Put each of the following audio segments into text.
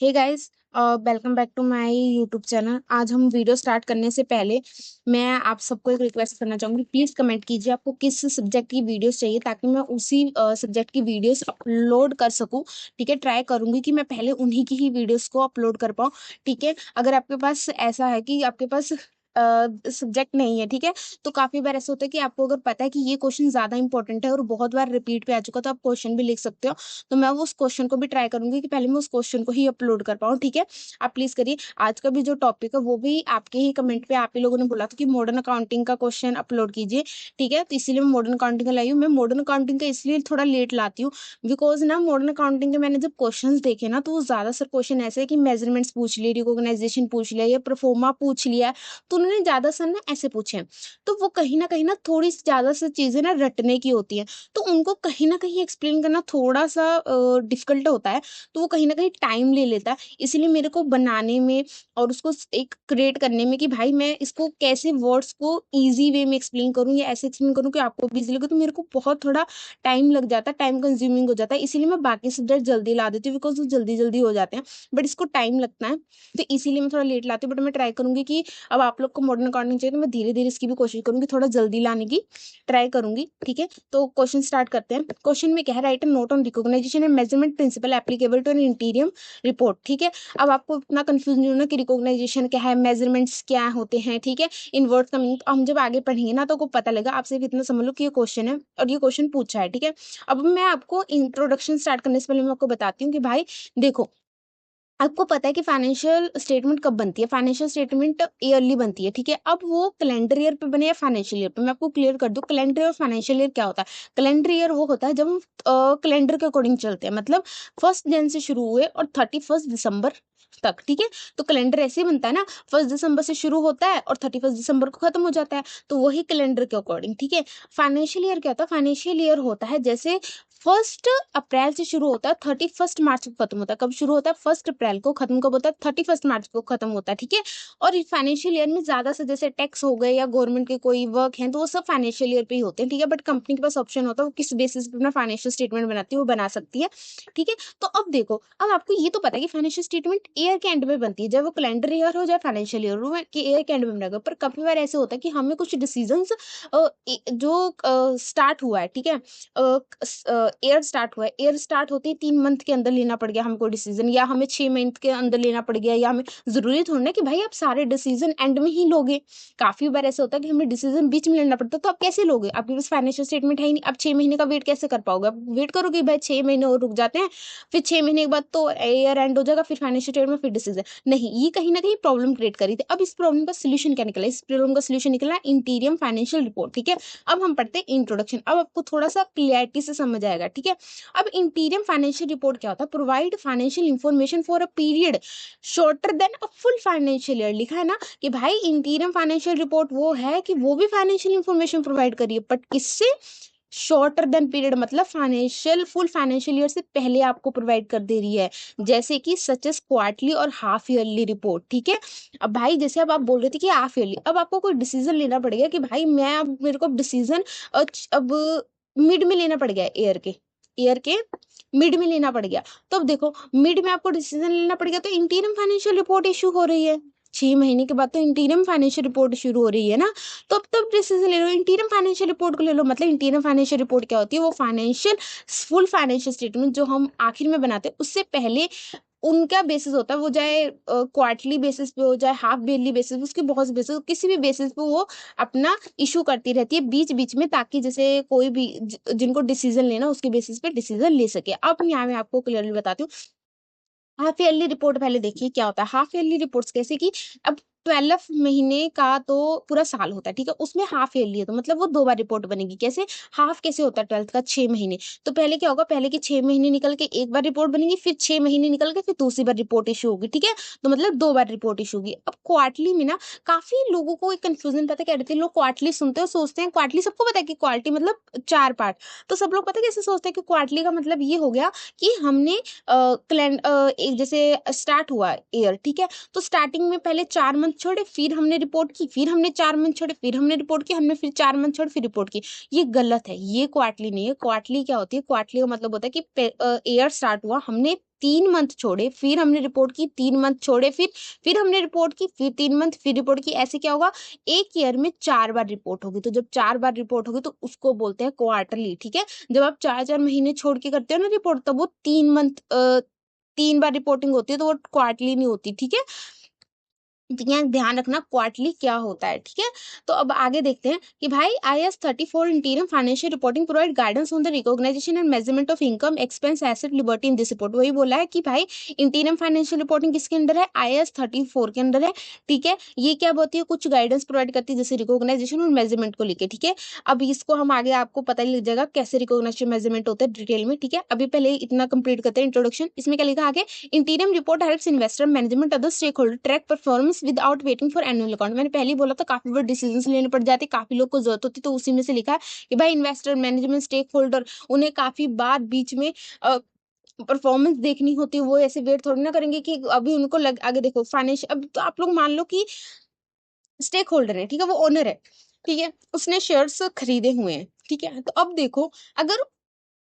Hey guys, welcome back to my YouTube channel. आज हम video start करने से पहले मैं आप सबको एक रिक्वेस्ट करना चाहूंगी। प्लीज कमेंट कीजिए आपको किस सब्जेक्ट की वीडियोस चाहिए, ताकि मैं उसी सब्जेक्ट की वीडियोस अपलोड कर सकूं। ठीक है, ट्राई करूंगी कि मैं पहले उन्हीं की ही वीडियोस को अपलोड कर पाऊं। ठीक है, अगर आपके पास ऐसा है कि आपके पास सब्जेक्ट नहीं है, ठीक है, तो काफी बार ऐसा होता है कि आपको अगर पता है कि ये क्वेश्चन ज्यादा इंपॉर्टेंट है और बहुत बार रिपीट पे आ चुका, तो आप क्वेश्चन भी लिख सकते हो। तो मैं उस क्वेश्चन को भी ट्राई करूंगी कि पहले मैं उस क्वेश्चन को ही अपलोड कर पाऊँ। ठीक है, आप प्लीज करिए। आज का भी जो टॉपिक है वो भी आपके ही कमेंट पे आप ही लोगों ने बोला था कि मॉडर्न अकाउंटिंग का क्वेश्चन अपलोड कीजिए। ठीक है, तो इसीलिए मैं मॉडर्न अकाउंटिंग का लाई हूँ। मैं मॉडर्न अकाउंटिंग का इसलिए थोड़ा लेट लाती हूँ बिकॉज ना मॉडर्न अकाउंटिंग के मैंने जब क्वेश्चन देखे ना, तो वो ज्यादातर क्वेश्चन ऐसे है कि मेजरमेंट्स पूछ लिए, रिकॉग्नाइजेशन पूछ लिया या परफॉर्मा पूछ लिया। तो उन्होंने ज्यादा सर ना ऐसे पूछे हैं। तो वो कहीं ना थोड़ी सी ज्यादा सी चीजें ना रटने की होती है, तो उनको कहीं ना कहीं एक्सप्लेन करना थोड़ा सा डिफिकल्ट होता है। तो वो कहीं ना कहीं टाइम ले लेता है, इसीलिए मेरे को बनाने में और उसको एक क्रिएट करने में कि भाई मैं इसको कैसे वर्ड्स को इजी वे में एक्सप्लेन करूँ या ऐसे एक्सप्लेन करूँ कि आपको भी इजी लगे, तो मेरे को बहुत थोड़ा टाइम लग जाता है, टाइम कंज्यूमिंग हो जाता है। इसीलिए मैं बाकी सब्जेक्ट जल्दी ला देती हूँ बिकॉज वो जल्दी जल्दी हो जाते हैं, बट इसको टाइम लगता है। तो इसीलिए मैं थोड़ा लेट लाती हूँ, बट मैं ट्राई करूंगी कि अब आप लोग को मॉडर्न अकाउंटिंग चाहिए तो मैं धीरे धीरे इसकी भी कोशिश करूंगी, थोड़ा जल्दी लाने की ट्राई करूंगी। ठीक है, तो क्वेश्चन स्टार्ट करते हैं। क्वेश्चन में क्या है, write a note on recognisation and measurement principle applicable to an interim report. ठीक है, अब आपको इतना कंफ्यूजन नहीं होना कि रिकॉग्नाइजेशन क्या है, मेजरमेंट्स क्या होते हैं। ठीक है, इन वर्ड का मीनिंग हम जब आगे पढ़ेंगे ना तो आपको पता लगेगा। आप सिर्फ इतना समझ लो कि ये क्वेश्चन है और ये क्वेश्चन पूछा है। ठीक है, अब मैं आपको इंट्रोडक्शन स्टार्ट करने से पहले मैं आपको बताती हूँ कि भाई देखो, आपको पता है कि फाइनेंशियल स्टेटमेंट कब बनती है। फाइनेंशियल स्टेटमेंट ईयरली बनती है। ठीक है, अब वो कैलेंडर ईयर पे बने या फाइनेंशियल ईयर पे, मैं आपको क्लियर कर दूं कैलेंडर ईयर और फाइनेंशियल ईयर क्या होता है। कैलेंडर ईयर वो होता है जब हम कैलेंडर के अकॉर्डिंग चलते हैं, मतलब 1 जन से शुरू हुए और 31 दिसंबर तक। ठीक है, तो कैलेंडर ऐसे ही बनता है ना, 1 दिसंबर से शुरू होता है और 31 दिसंबर को खत्म हो जाता है, तो वही कैलेंडर के अकॉर्डिंग। ठीक है, फाइनेंशियल ईयर क्या होता है, फाइनेंशियल ईयर होता है जैसे 1 अप्रैल से शुरू होता है, 31 मार्च को खत्म होता है। कब शुरू होता है, 1 अप्रैल को, खत्म कब होता है, 31 मार्च को खत्म होता है। ठीक है, और फाइनेंशियल ईयर में ज्यादा से जैसे टैक्स हो गए या गवर्नमेंट के कोई वर्क है तो वो सब फाइनेंशियल ईयर पे ही होते हैं। ठीक है, बट कंपनी के पास ऑप्शन होता है वो किस बेसिस पे अपना फाइनेंशियल स्टेटमेंट बनाती है, वो बना सकती है। ठीक है, तो अब देखो, अब आपको ये तो पता है कि फाइनेंशियल स्टेटमेंट ईयर के एंड में बनती है, चाहे वो कैलेंडर ईयर हो चाहे फाइनेंशियल ईयर हो, कि ईयर के एंड में बनेगा। पर काफी बार ऐसे होता है कि हमें कुछ डिसीजंस जो स्टार्ट हुआ है, ठीक है, एयर स्टार्ट हुआ है, एयर स्टार्ट होते ही 3 मंथ के अंदर लेना पड़ गया हमको डिसीजन, या हमें 6 मंथ के अंदर लेना पड़ गया, या हमें जरूरी थोड़ा ना कि भाई आप सारे डिसीजन एंड में ही लोगे। काफी बार ऐसा होता है कि हमें डिसीजन बीच में लेना पड़ता है, तो आप कैसे लोगे, आपके पास फाइनेंशियल स्टेटमेंट है ही नहीं, आप 6 महीने का वेट कैसे कर पाओगे। आप वेट करोगे भाई 6 महीने और रुक जाते हैं, फिर 6 महीने के बाद तो ईयर एंड हो जाएगा, फिर फाइनेंशियल स्टेटमेंट, फिर डिसीजन। नहीं, ये कहीं ना कहीं प्रॉब्लम क्रिएट करी थी। अब इस प्रॉब्लम का सोल्यूशन क्या निकला, इस प्रॉब्लम का सोल्यूशन निकला इंटीरियम फाइनेंशियल रिपोर्ट। ठीक है, अब हम पढ़ते हैं इंट्रोडक्शन, अब आपको थोड़ा सा क्लियरिटी से समझ आएगा। ठीक है, अब इंटीरियम फाइनेंशियल रिपोर्ट क्या होता है, provide financial information for a period shorter than a full financial year. लिखा है ना कि भाई इंटीरियम फाइनेंशियल रिपोर्ट वो है कि वो भी फाइनेंशियल इंफॉर्मेशन प्रोवाइड करिए, बट किससे, शॉर्टर देन पीरियड, मतलब फाइनेंशियल फुल फाइनेंशियल ईयर से पहले आपको प्रोवाइड कर दे रही है, जैसे कि सच एस क्वार्टरली और हाफ ईयरली रिपोर्ट। ठीक है, अब भाई जैसे अब आप बोल रहे थे कि हाफ ईयरली, अब आपको कोई डिसीजन लेना पड़ेगा कि भाई मैं, अब मेरे को डिसीजन अब मिड में लेना पड़ गया, ईयर के मिड में लेना पड़ गया। तो अब देखो, मिड में आपको डिसीजन लेना पड़ गया तो इंटीरियम फाइनेंशियल रिपोर्ट इशू हो रही है, 6 महीने के बाद तो इंटीरियम फाइनेंशियल रिपोर्ट शुरू हो रही है ना। तो अब तब डिसीजन ले लो, इंटीरियम फाइनेंशियल रिपोर्ट को ले लो। मतलब इंटीरियम फाइनेंशियल रिपोर्ट क्या होती है, वो फाइनेंशियल फुल फाइनेंशियल स्टेटमेंट जो हम आखिर में बनाते हैं उससे पहले उनका बेसिस होता है, वो चाहे क्वार्टरली बेसिस पे हो चाहे हाफ ईयरली बेसिस पे, उसके बहुत से बेसिस, किसी भी बेसिस पे वो अपना इशू करती रहती है बीच बीच में, ताकि जैसे कोई भी जिनको डिसीजन लेना उसके बेसिस पे डिसीजन ले सके। अब यहाँ मैं आपको क्लियरली बताती हूँ। हाफ ईयरली रिपोर्ट पहले देखिए क्या होता है। हाफ ईयरली रिपोर्ट्स कैसे कि अब 12 महीने का तो पूरा साल होता है, ठीक है, उसमें हाफ ईयरली है तो मतलब वो 2 बार रिपोर्ट बनेगी। कैसे, हाफ कैसे होता है 12th का, 6 महीने, तो पहले क्या होगा, पहले के 6 महीने निकल के एक बार रिपोर्ट बनेगी, फिर 6 महीने निकल के फिर दूसरी बार रिपोर्ट इशू होगी। ठीक है, तो मतलब 2 बार रिपोर्ट इशू होगी। अब क्वार्टरली में ना काफी लोगों को एक कंफ्यूजन, पता है क्या रहती है, लोग क्वार्टरली सुनते हो सोचते हैं क्वार्टरली, सबको पता है कि क्वार्टरली मतलब 4 पार्ट, तो सब लोग पता है कैसे सोचते हैं कि क्वार्टरली का मतलब ये हो गया कि हमने एक जैसे स्टार्ट हुआ ईयर, ठीक है, तो स्टार्टिंग में पहले 4 मंथ छोड़े, फिर हमने रिपोर्ट की, फिर हमने 4 मंथ छोड़े, फिर हमने रिपोर्ट की, हमने फिर 4 मंथ छोड़े, फिर रिपोर्ट की। ये गलत है, ये क्वार्टरली नहीं है। क्वार्टरली क्या होती है? क्वार्टरली का मतलब होता है कि ईयर स्टार्ट हुआ, हमने 3 मंथ छोड़े, फिर हमने रिपोर्ट की, 3 मंथ छोड़े, फिर हमने रिपोर्ट की, फिर 3 मंथ, फिर रिपोर्ट की। ऐसे क्या होगा? एक ईयर में 4 बार रिपोर्ट होगी। तो जब 4 बार रिपोर्ट होगी तो उसको बोलते हैं क्वार्टरली, ठीक है? जब आप 4-4 महीने छोड़ के करते हो ना रिपोर्ट, तब वो 3 बार रिपोर्टिंग होती है, तो वो क्वार्टरली नहीं होती, ठीक है? तो यहाँ ध्यान रखना क्वार्टरली क्या होता है, ठीक है? तो अब आगे देखते हैं कि भाई IAS 34 interim financial reporting provide guidance on the recognisation and measurement of income, expense, asset, liberty in this report. वही बोला है कि भाई इंटीरियम फाइनेंशियल रिपोर्टिंग किसके अंदर है? IAS 34 के अंदर है, ठीक है? ये क्या होती है? कुछ गाइडेंस प्रोवाइड करती है, जैसे रिकॉग्नाइजेशन और मेजरमेंट को लेके, ठीक है? अब इसको हम आगे आपको पता ही लग जाएगा कैसे रिकॉग्नाइजेशन मेजरमेंट होता है डिटेल में, ठीक है? अभी पहले इतना कंप्लीट करते हैं इंट्रोडक्शन। इसमें क्या लिखा आगे? Interim report helps investor, management, other stakeholder track performance without waiting for annual account. मैंने पहले ही बोला था काफी बार डिसीजंस लेने पड़ जाते, काफी लोग को जरूरत होती, तो उसी में से लिखा है कि भाई इन्वेस्टर, मैनेजमेंट, स्टेक होल्डर, उन्हें काफी बार बीच में परफॉर्मेंस देखनी होती है। वो ऐसे वेट थोड़ी ना करेंगे कि अभी उनको आगे देखो फाइनेंशियल। अब तो आप लोग मान लो कि स्टेक होल्डर है, ठीक है? वो ओनर है, ठीक है? उसने शेयर्स खरीदे हुए हैं, ठीक है? तो अब देखो, अगर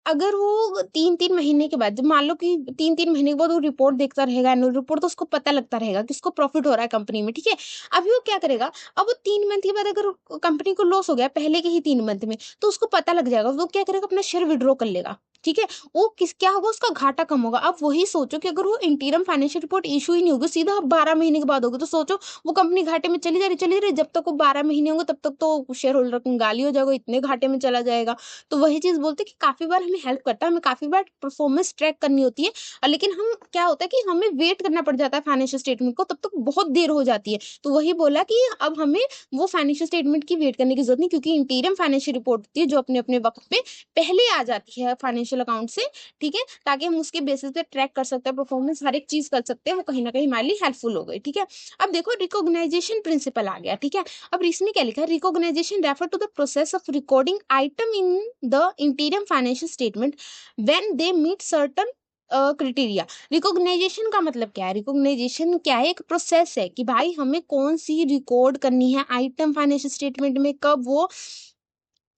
अगर वो 3-3 महीने के बाद, जब मान लो कि 3-3 महीने के बाद वो रिपोर्ट देखता रहेगा, एनुअल रिपोर्ट, तो उसको पता लगता रहेगा कि उसको प्रॉफिट हो रहा है कंपनी में, ठीक है? अभी वो क्या करेगा? अब वो 3 मंथ के बाद अगर कंपनी को लॉस हो गया पहले के ही 3 मंथ में, तो उसको पता लग जाएगा। वो क्या करेगा? अपना शेयर विथड्रॉ कर लेगा, ठीक है? वो क्या होगा? उसका घाटा कम होगा। अब वही सोचो कि अगर वो इंटीरियम फाइनेंशियल रिपोर्ट इशू ही नहीं होगी, सीधा 12 महीने के बाद होगी, तो सोचो वो कंपनी घाटे में चली जा रही। जब तक वो 12 महीने होंगे तब तक तो शेयर होल्डर कंगाली हो जाएगा, इतने घाटे में चला जाएगा। तो वही चीज़ बोलते हैं कि काफ़ी बार हमें हेल्प करता है, हमें काफ़ी बार परफॉर्मेंस ट्रैक करनी होती है, लेकिन हम क्या होता है कि हमें वेट करना पड़ जाता है फाइनेंशियल स्टेटमेंट को, तब तक बहुत देर हो जाती है। तो वही बोला कि अब हमें वो फाइनेंशियल स्टेटमेंट की वेट करने की ज़रूरत नहीं, क्योंकि इंटीरियम फाइनेंशियल रिपोर्ट होती है जो अपने-अपने वक़्त पे पहले आ जाती है फाइनेंशियल अकाउंट से, ठीक है? ताकि हम उसके बेसिस पे ट्रैक कर सकते हैं परफॉर्मेंस, हर एक चीज़ कर सकते हैं, वो कहीं न कहीं हमारे लिए हेल्पफुल हो गई, ठीक है? अब देखो रिकॉग्नाइजेशन प्रिंसिपल आ गया, ठीक है? अब इसमें क्या लिखा है? Recognisation refer to the process of recording item in the interim financial statement when they meet certain criteria. Recognisation का मतलब क्या है? रिकॉग्नाइजेशन क्या है? एक प्रोसेस है कि भाई हमें कौन सी रिकॉर्ड करनी है आइटम फाइनेंशियल स्टेटमेंट में, कब वो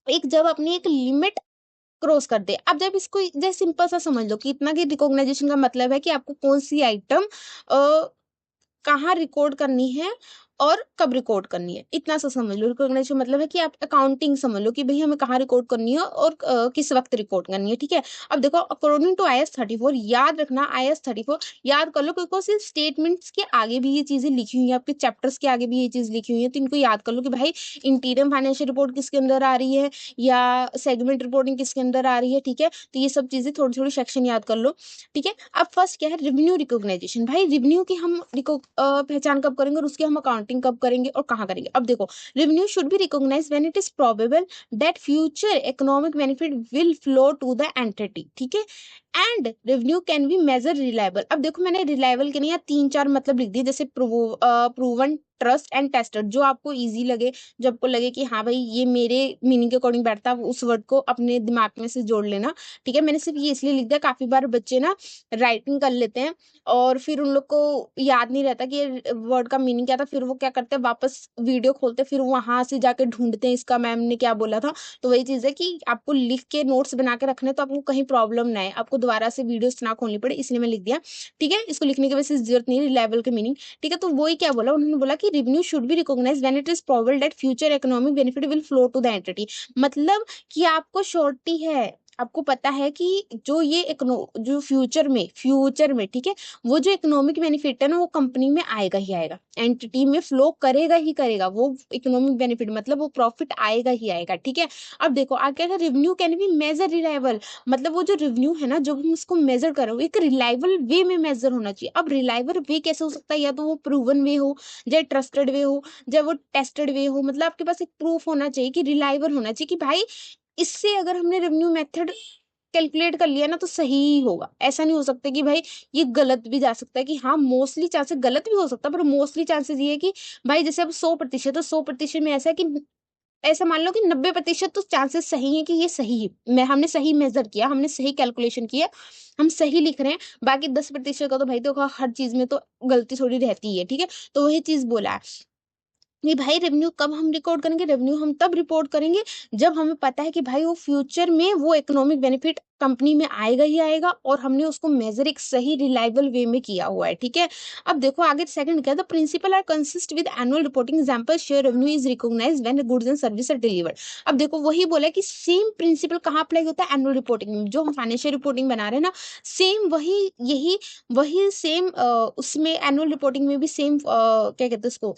एक जब अपनी एक लिमिट क्रॉस कर दे। अब जब इसको जैसे सिंपल सा समझ लो कि इतना कि रिकॉग्नाइजेशन का मतलब है कि आपको कौन सी आइटम कहाँ रिकॉर्ड करनी है और कब रिकॉर्ड करनी है, इतना सा समझ लो। रिकॉग्निशन मतलब है कि आप अकाउंटिंग समझ लो कि भई हमें कहाँ रिकॉर्ड करनी है और किस वक़्त रिकॉर्ड करनी है, ठीक है? अब देखो अकॉर्डिंग टू IAS 34, याद रखना IAS 34 याद कर लो, बिकॉज़ इस स्टेटमेंट्स के आगे भी ये चीज़ें लिखी हुई हैं, आपके चैप्टर्स के आगे भी ये चीज़ लिखी हुई है, तो इनको याद कर लो कि भाई इंटीरियम फाइनेंशियल रिपोर्ट किसके अंदर आ रही है या सेगमेंट रिपोर्टिंग किसके अंदर आ रही है, ठीक है? तो ये सब चीज़ें थोड़ी-थोड़ी सेक्शन याद कर लो, ठीक है? अब फर्स्ट क्या है? Revenue recognition. भाई रेवेन्यू की हम पहचान कब करेंगे और उसकी हम अकाउंटिंग कब करेंगे और कहाँ करेंगे? अब देखो, revenue should be recognised when it is probable that future economic benefit will flow to the entity, ठीक है? And revenue can be measure reliable. अब देखो मैंने रिलायबल के नहीं यहाँ 3-4 मतलब लिख दिए, जैसे प्रूवन, ट्रस्ट एंड टेस्टेड, जो आपको ईज़ी लगे, जो आपको लगे कि हाँ भाई ये मेरे मीनिंग के अकॉर्डिंग बैठता है, उस वर्ड को अपने दिमाग में से जोड़ लेना, ठीक है? मैंने सिर्फ ये इसलिए लिख दिया, काफ़ी बार बच्चे ना राइटिंग कर लेते हैं और फिर उन लोग को याद नहीं रहता कि ये वर्ड का मीनिंग क्या था, फिर वो क्या करते हैं वापस वीडियो खोलते हैं, फिर वहाँ से जाके ढूँढते हैं इसका मैम ने क्या बोला था। तो वही चीज़ है कि आपको लिख के नोट्स बना के रखने, तो आपको कहीं प्रॉब्लम ना आए, आपको दोबारा से वीडियोज़ ना खोलनी पड़े, इसलिए मैं लिख दिया, ठीक है? इसको लिखने की वैसे ज़रूरत नहीं है, रिलायबल के मीनिंग, ठीक है? तो वही क्या बोला उन्होंने, बोला कि revenue should be recognised when it is probable that future economic benefit will flow to the entity. मतलब कि आपको श्योरिटी है, आपको पता है कि जो फ्यूचर में, ठीक है? वो जो इकोनॉमिक बेनिफिट है ना, वो कंपनी में आएगा ही आएगा, एंटिटी में फ्लो करेगा ही करेगा, वो इकोनॉमिक बेनिफिट मतलब वो प्रॉफिट आएगा ही आएगा, ठीक है? अब देखो आगे क्या, revenue can be measure reliable, मतलब वो जो रेवेन्यू है ना, जब हम उसको मेजर कर रहे हो, एक रिलायबल वे में मेजर होना चाहिए। अब रिलायबल वे कैसे हो सकता है? या तो वो प्रूवन वे हो, या ट्रस्टेड वे हो, या वो टेस्टेड वे हो, मतलब आपके पास एक प्रूफ होना चाहिए कि रिलायबल होना चाहिए कि भाई इससे अगर हमने रेवेन्यू मेथड कैलकुलेट कर लिया ना तो सही ही होगा। ऐसा नहीं हो सकता कि भाई ये गलत भी जा सकता है, कि हाँ मोस्टली चांसेस गलत भी हो सकता है, पर मोस्टली चांसेस ये है कि भाई जैसे अब 100% तो 100% में ऐसा है कि ऐसा मान लो कि 90% तो चांसेस सही है कि ये सही है। हमने सही मेज़र किया, हमने सही कैलकुलेशन किया, हम सही लिख रहे हैं। बाकी 10% का तो भाई देखो हर चीज़ में तो गलती थोड़ी रहती है, ठीक है? तो वही चीज़ बोला है। कि भाई रेवेन्यू कब हम रिकॉर्ड करेंगे, रेवेन्यू हम तब रिपोर्ट करेंगे जब हमें पता है कि भाई वो फ्यूचर में वो इकोनॉमिक बेनिफिट कंपनी में आएगा ही आएगा और हमने उसको मेजर एक सही रिलायबल वे में किया हुआ है, ठीक है। अब देखो आगे सेकंड क्या, the principle are consist with annual reporting example share revenue is recognised when goods and service are delivered. अब देखो वही बोला है कि सेम प्रिंसिपल कहाँ अप्लाई होता है, एनुअल रिपोर्टिंग में, जो हम फाइनेंशियल रिपोर्टिंग बना रहे हैं ना, सेम वही यही वही सेम उसमें एनुअल रिपोर्टिंग में भी सेम क्या कहते हैं उसको,